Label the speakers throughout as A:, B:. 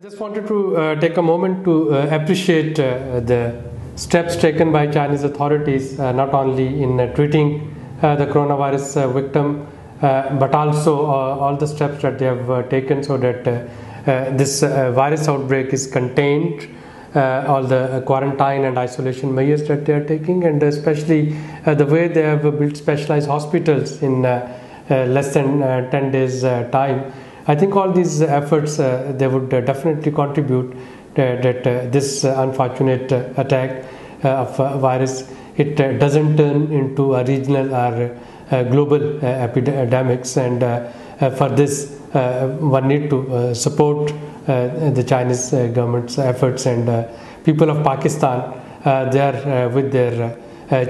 A: Just wanted to take a moment to appreciate the steps taken by Chinese authorities, not only in treating the coronavirus victim, but also all the steps that they have taken so that this virus outbreak is contained, all the quarantine and isolation measures that they are taking, and especially the way they have built specialized hospitals in less than 10 days time. I think all these efforts they would definitely contribute that this unfortunate attack of virus, it doesn't turn into a regional or global epidemics, and for this one need to support the Chinese government's efforts, and people of Pakistan, they are with their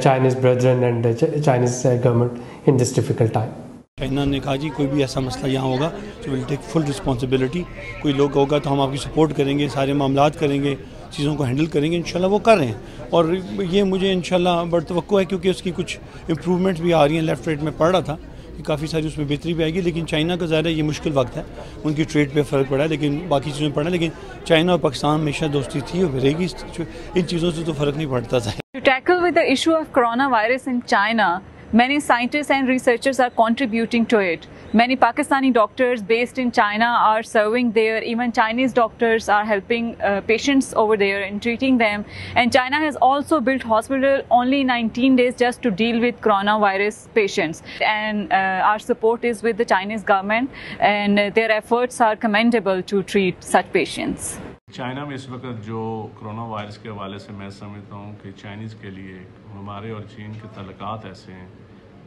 A: Chinese brethren and Chinese government in this difficult time.
B: China نے کہا جی کوئی بھی ایسا مسئلہ یہاں ہوگا تو ول ٹیک فل responsibility, کوئی لوگ ہوگا تو ہم آپ کی سپورٹ کریں گے، سارے معاملات کریں گے، چیزوں کو ہینڈل کریں گے، انشاءاللہ وہ کر رہے ہیں، اور یہ مجھے انشاءاللہ بڑا توقع ہے کیونکہ اس کی کچھ امپرومنٹس بھی آ رہی ہیں، لیفٹ رائٹ میں پڑھ رہا تھا کہ کافی ساری اس میں بہتری بھی آئے گی، لیکن چائنا کا ظاہر ہے یہ مشکل وقت ہے، ان کی ٹریڈ پہ فرق پڑا ہے، لیکن باقی چیزوں میں پڑا ہے، لیکن چائنا اور پاکستان ہمیشہ دوستی تھی اور رہے گی، ان چیزوں سے تو فرق نہیں پڑتا ظاہر.
C: To tackle with the issue of coronavirus in China, many scientists and researchers are contributing to it. Many Pakistani doctors based in China are serving there. Even Chinese doctors are helping patients over there and treating them. And China has also built hospital only 19 days just to deal with coronavirus patients. And our support is with the Chinese government, and their efforts are commendable to treat such patients.
D: China میں اس وقت جو corona virus کے حوالے سے میں سمجھتا ہوں کہ چائنیز کے لیے ہمارے اور چین کے تعلقات ایسے ہیں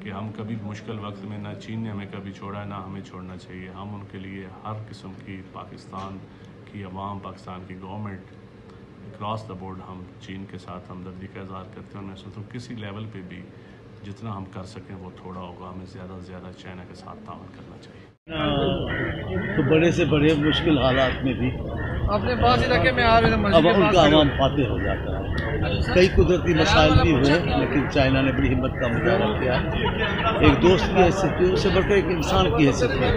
D: کہ ہم کبھی مشکل وقت میں، نہ چین نے ہمیں کبھی چھوڑا ہے، نہ ہمیں چھوڑنا چاہیے. ہم ان کے لیے ہر قسم کی، پاکستان کی عوام، پاکستان کی گورنمنٹ، اکراس دا بورڈ ہم چین کے ساتھ ہمدردی کا اظہار کرتے ہیں، اور میں سوچتا ہوں کسی لیول پہ بھی جتنا ہم کر سکیں وہ تھوڑا ہوگا، ہمیں زیادہ سے زیادہ چائنا کے ساتھ تعاون کرنا چاہیے.
E: تو بڑے سے بڑے مشکل حالات میں بھی اب ان کا عوام فاتح ہو جاتا ہے. کئی قدرتی مسائل بھی ہوئے، لیکن چائنا نے بڑی ہمت کا مظاہرہ کیا، ایک دوست کی حیثیت کی، اس سے بڑھ کر ایک انسان کی حیثیت ہے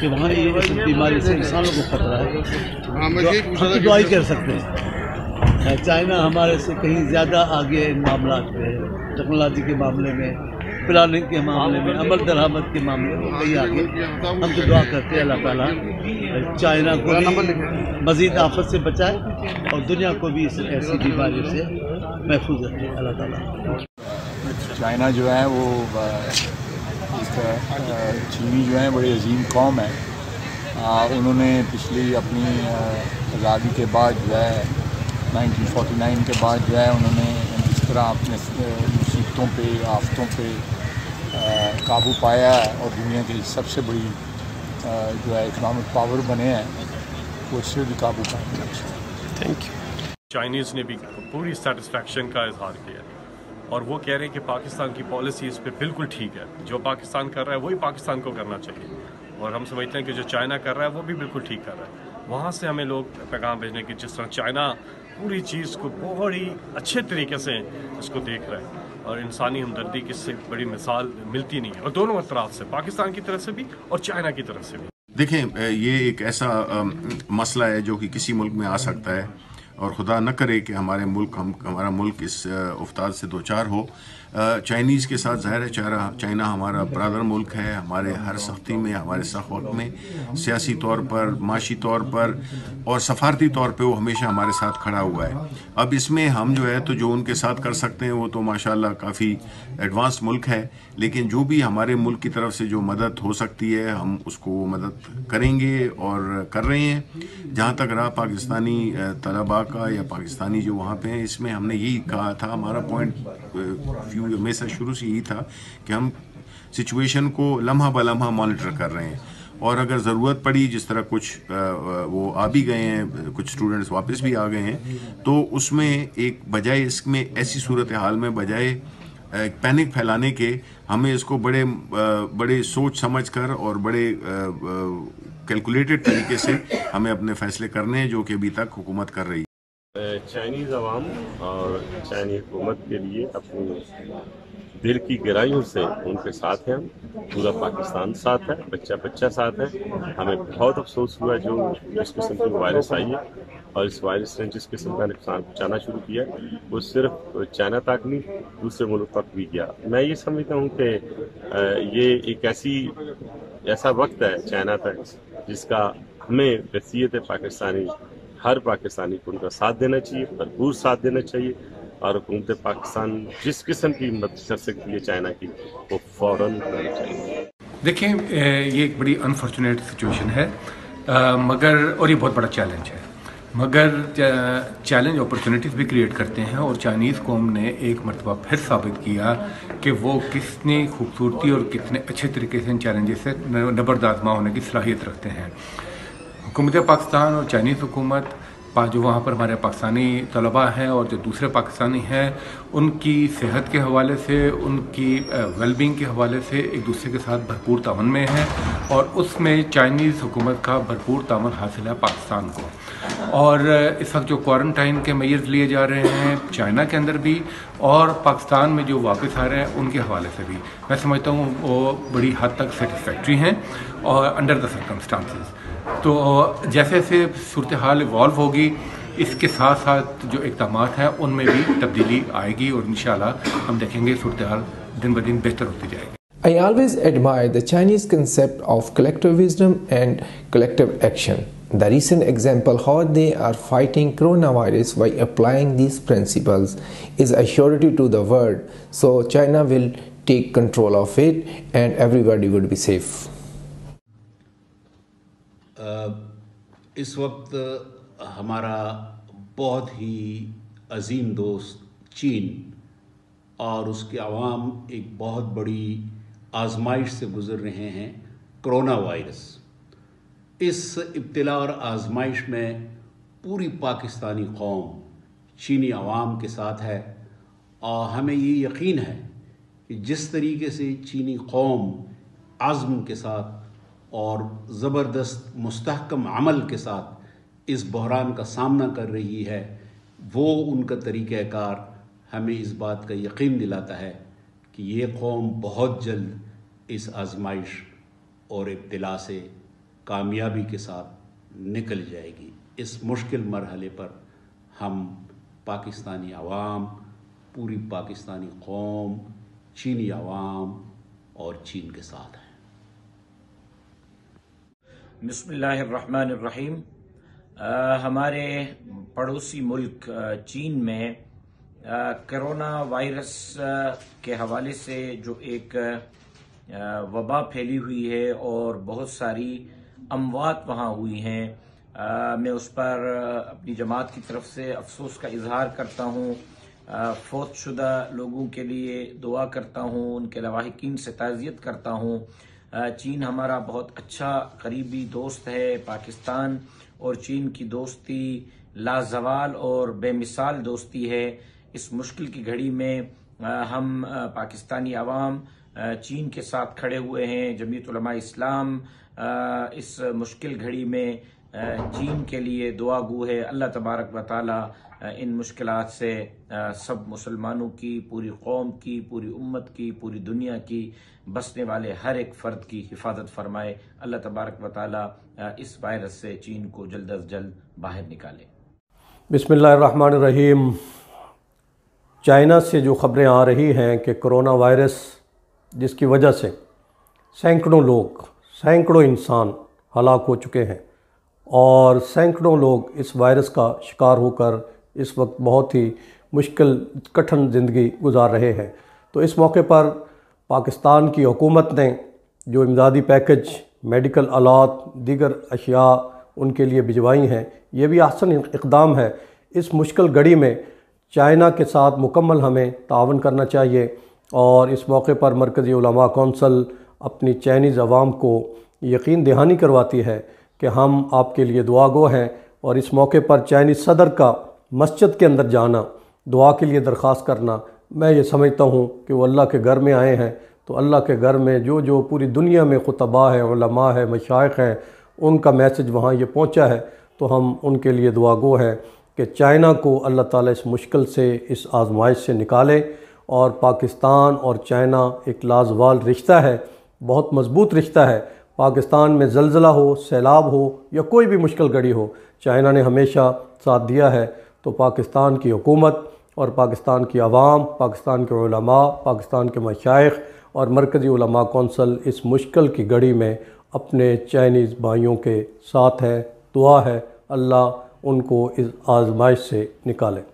E: کہ وہاں یہ اس بیماری سے انسانوں کو خطرہ ہے. ہم دعائی کر سکتے ہیں چائنا ہمارے سے کہیں زیادہ آگے ان معاملات میں، ٹیکنالوجی کے معاملے میں، پلاننگ کے معاملے میں، عمل درآمد کے معاملے میں کہیں آگے. ہم تو دعا کرتے ہیں اللہ تعالیٰ چائنا کو مزید آفت سے بچائے اور دنیا کو بھی اس ایسی بیماریوں سے محفوظ رکھے اللہ تعالیٰ.
F: چائنا جو ہے وہ چینی جو ہیں بڑی عظیم قوم ہے. انہوں نے پچھلی اپنی آزادی کے بعد جو ہے 1949 کے بعد جو ہے انہوں نے جس طرح اپنے مصیبتوں پہ، آفتوں پہ قابو پایا ہے اور دنیا کی سب سے بڑی جو ہے اکنامک پاور بنے ہیں، وہ اس سے بھی قابو پائیں گے.
D: Thank you. چائنیز نے بھی پوری سیٹسفیکشن کا اظہار کیا اور وہ کہہ رہے ہیں کہ پاکستان کی پالیسی اس پہ بالکل ٹھیک ہے، جو پاکستان کر رہا ہے وہی پاکستان کو کرنا چاہیے، اور ہم سمجھتے ہیں کہ جو چائنا کر رہا ہے وہ بھی بالکل ٹھیک کر رہا ہے. وہاں سے ہمیں لوگ پیغام بھیجنے کی جس طرح چائنا پوری چیز کو بہت ہی اچھے طریقے سے اس کو دیکھ رہا ہے، اور انسانی ہمدردی کی سے بڑی مثال ملتی نہیں ہے، اور دونوں اطراف سے، پاکستان کی طرف سے بھی اور چائنا کی طرف سے بھی.
G: دیکھیں یہ ایک ایسا مسئلہ ہے جو کہ کسی ملک میں آ سکتا ہے، اور خدا نہ کرے کہ ہمارا ملک اس افتاد سے دوچار ہو. چائنیز کے ساتھ ظاہر ہے چائنا ہمارا برادر ملک ہے، ہمارے ہر سختی میں، ہمارے سخت وقت میں، سیاسی طور پر، معاشی طور پر اور سفارتی طور پہ وہ ہمیشہ ہمارے ساتھ کھڑا ہوا ہے. اب اس میں ہم جو ہے تو جو ان کے ساتھ کر سکتے ہیں وہ تو ماشاءاللہ کافی ایڈوانس ملک ہے، لیکن جو بھی ہمارے ملک کی طرف سے جو مدد ہو سکتی ہے ہم اس کو وہ مدد کریں گے اور کر رہے ہیں. جہاں تک رہا پاکستانی طلباء کا یا پاکستانی جو وہاں پہ ہیں، اس میں ہم نے یہی کہا تھا، ہمارا پوائنٹ میں سے شروع سے یہی تھا کہ ہم سچویشن کو لمحہ بہ لمحہ مانیٹر کر رہے ہیں، اور اگر ضرورت پڑی، جس طرح کچھ وہ آ بھی گئے ہیں، کچھ اسٹوڈنٹس واپس بھی آ گئے ہیں، تو اس میں ایک بجائے اس میں ایسی صورتحال میں بجائے پینک پھیلانے کے، ہمیں اس کو بڑے سوچ سمجھ کر اور بڑے کیلکولیٹڈ طریقے سے ہمیں اپنے فیصلے کرنے ہیں، جو کہ ابھی تک حکومت کر رہی ہے.
H: چائنیز عوام اور چائنی حکومت کے لیے اپنی دل کی گہرائیوں سے ان کے ساتھ ہیں، پورا پاکستان ساتھ ہے، بچہ بچہ ساتھ ہے. ہمیں بہت افسوس ہوا جو جس قسم کی وائرس آئی ہے اور اس وائرس نے جس قسم کا نقصان پہنچانا شروع کیا وہ صرف چائنا تک نہیں دوسرے ملک تک بھی گیا. میں یہ سمجھتا ہوں کہ یہ ایک ایسا وقت ہے چائنا تک جس کا ہمیں حیثیت پاکستانی ہر پاکستانی کو ان کا ساتھ دینا چاہیے، بھرپور ساتھ دینا چاہیے، اور حکومت پاکستان جس قسم کی مدد کر سکتی ہے چائنا کی وہ فوراً کرنا چاہیے.
I: دیکھیں یہ ایک بڑی انفارچونیٹ سچویشن ہے، مگر اور یہ بہت بڑا چیلنج ہے، مگر چیلنج اپرچونیٹیز بھی کریٹ کرتے ہیں. اور چائنیز قوم نے ایک مرتبہ پھر ثابت کیا کہ وہ کتنی خوبصورتی اور کتنے اچھے طریقے سے ان چیلنجز سے نبرد آزما ہونے کی صلاحیت رکھتے ہیں. حکومت پاکستان اور چائنیز حکومت جو وہاں پر ہمارے پاکستانی طلباء ہیں اور جو دوسرے پاکستانی ہیں ان کی صحت کے حوالے سے، ان کی ویل بینگ کے حوالے سے ایک دوسرے کے ساتھ بھرپور تعاون میں ہیں، اور اس میں چائنیز حکومت کا بھرپور تعاون حاصل ہے پاکستان کو. اور اس وقت جو کوارنٹائن کے میئرز لیے جا رہے ہیں چائنا کے اندر بھی اور پاکستان میں جو واپس آ رہے ہیں ان کے حوالے سے بھی میں سمجھتا ہوں وہ بڑی حد تک سیٹسفیکٹری ہیں اور انڈر دا سرکمسٹانسز. تو جیسے جیسے صورتحال ایوالو ہوگی اس کے ساتھ ساتھ جو اقدامات ہیں ان میں بھی تبدیلی آئے گی، اور انشاءاللہ ہم دیکھیں گے صورتحال دن بدن بہتر ہوتی جائے گی.
J: I always admire the Chinese concept of collective wisdom and collective action. The recent example how they are fighting coronavirus by applying these principles is a surety to the world. So China will take control of it and everybody would be safe.
K: اس وقت ہمارا بہت ہی عظیم دوست چین اور اس کے عوام ایک بہت بڑی آزمائش سے گزر رہے ہیں، کرونا وائرس. اس ابتلا اور آزمائش میں پوری پاکستانی قوم چینی عوام کے ساتھ ہے، اور ہمیں یہ یقین ہے کہ جس طریقے سے چینی قوم عزم کے ساتھ اور زبردست مستحکم عمل کے ساتھ اس بحران کا سامنا کر رہی ہے، وہ ان کا طریقہ کار ہمیں اس بات کا یقین دلاتا ہے کہ یہ قوم بہت جلد اس آزمائش اور ابتلا سے کامیابی کے ساتھ نکل جائے گی. اس مشکل مرحلے پر ہم پاکستانی عوام، پوری پاکستانی قوم، چینی عوام اور چین کے ساتھ ہیں.
L: بسم اللہ الرحمن الرحیم. ہمارے پڑوسی ملک چین میں کرونا وائرس کے حوالے سے جو ایک وبا پھیلی ہوئی ہے اور بہت ساری اموات وہاں ہوئی ہیں، میں اس پر اپنی جماعت کی طرف سے افسوس کا اظہار کرتا ہوں. فوت شدہ لوگوں کے لیے دعا کرتا ہوں، ان کے لواحقین سے تعزیت کرتا ہوں. چین ہمارا بہت اچھا قریبی دوست ہے. پاکستان اور چین کی دوستی لازوال اور بے مثال دوستی ہے. اس مشکل کی گھڑی میں ہم پاکستانی عوام چین کے ساتھ کھڑے ہوئے ہیں. جمعیت علماء اسلام اس مشکل گھڑی میں چین کے لیے دعا گو ہے. اللہ تبارک و تعالی ان مشکلات سے سب مسلمانوں کی، پوری قوم کی، پوری امت کی، پوری دنیا کی، بسنے والے ہر ایک فرد کی حفاظت فرمائے. اللہ تبارک و تعالی اس وائرس سے چین کو جلد از جلد باہر نکالے.
M: بسم اللہ الرحمن الرحیم. چائنا سے جو خبریں آ رہی ہیں کہ کرونا وائرس جس کی وجہ سے سینکڑوں لوگ، سینکڑوں انسان ہلاک ہو چکے ہیں اور سینکڑوں لوگ اس وائرس کا شکار ہو کر اس وقت بہت ہی مشکل کٹھن زندگی گزار رہے ہیں، تو اس موقع پر پاکستان کی حکومت نے جو امدادی پیکج، میڈیکل آلات، دیگر اشیاء ان کے لیے بھجوائی ہیں، یہ بھی احسن اقدام ہے. اس مشکل گھڑی میں چائنا کے ساتھ مکمل ہمیں تعاون کرنا چاہیے، اور اس موقع پر مرکزی علماء کونسل اپنی چائنیز عوام کو یقین دہانی کرواتی ہے کہ ہم آپ کے لیے دعا گو ہیں. اور اس موقع پر چائنیز صدر کا مسجد کے اندر جانا، دعا کے لیے درخواست کرنا، میں یہ سمجھتا ہوں کہ وہ اللہ کے گھر میں آئے ہیں، تو اللہ کے گھر میں جو پوری دنیا میں خطباء ہیں، علماء ہیں، مشائخ ہیں، ان کا میسج وہاں یہ پہنچا ہے، تو ہم ان کے لیے دعا گو ہیں کہ چائنا کو اللہ تعالیٰ اس مشکل سے، اس آزمائش سے نکالے اور پاکستان اور چائنا ایک لازوال رشتہ ہے، بہت مضبوط رشتہ ہے۔ پاکستان میں زلزلہ ہو، سیلاب ہو یا کوئی بھی مشکل گھڑی ہو، چائنا نے ہمیشہ ساتھ دیا ہے۔ تو پاکستان کی حکومت اور پاکستان کی عوام، پاکستان کے علماء، پاکستان کے مشائخ اور مرکزی علماء کونسل اس مشکل کی گھڑی میں اپنے چائنیز بھائیوں کے ساتھ ہے۔ دعا ہے اللہ ان کو اس آزمائش سے نکالے۔